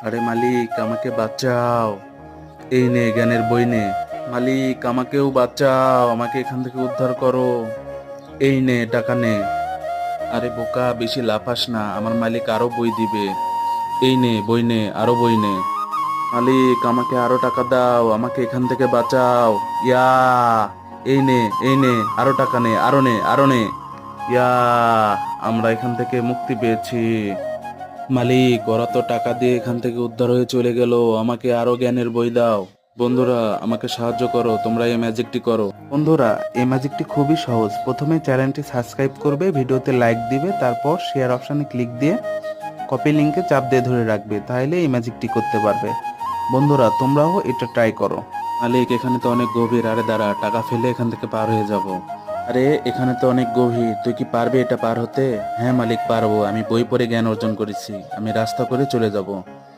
আরে মালিক, আমাকে বাঁচাও। এই নে জ্ঞানের বই নে। মালিক, আমাকেও বাঁচাও, আমাকে এখান থেকে উদ্ধার করো। এই নে টাকা নে। আরে বোকা, বেশি লাফাস না, আমার মালিক আরো বই দিবে। এই নে বই নে, আরো বই নে। মালিক, আমাকে আরো টাকা দাও, আমাকে এখান থেকে বাঁচাও। ইয়া, এই নে, এই নে, আরো টাকা নে, আরো নে, আরো নে। ইয়া, আমরা এখান থেকে মুক্তি পেয়েছি। মালিক, ওরা তো টাকা দিয়ে এখান থেকে উদ্ধার হয়ে চলে গেল, আমাকে আরো জ্ঞানের বই দাও। বন্ধুরা, আমাকে সাহায্য করো, তোমরা এই ম্যাজিকটি করো। বন্ধুরা, এই ম্যাজিকটি খুবই সহজ। প্রথমে চ্যানেলটি সাবস্ক্রাইব করবে, ভিডিওতে লাইক দিবে, তারপর শেয়ার অপশানে ক্লিক দিয়ে কপি লিঙ্কে চাপ দিয়ে ধরে রাখবে, তাহলে এই ম্যাজিকটি করতে পারবে। বন্ধুরা, তোমরাও এটা ট্রাই করো। মালিক, এখানে তো অনেক গভীর। আরে দাঁড়া, টাকা ফেলে এখান থেকে পার হয়ে যাব। আরে এখানে তো অনেক গভীর, তুই কি পারবে এটা পার হতে? হ্যাঁ মালিক, পারবো। আমি বই পড়ে জ্ঞান অর্জন করেছি, আমি রাস্তা করে চলে যাব।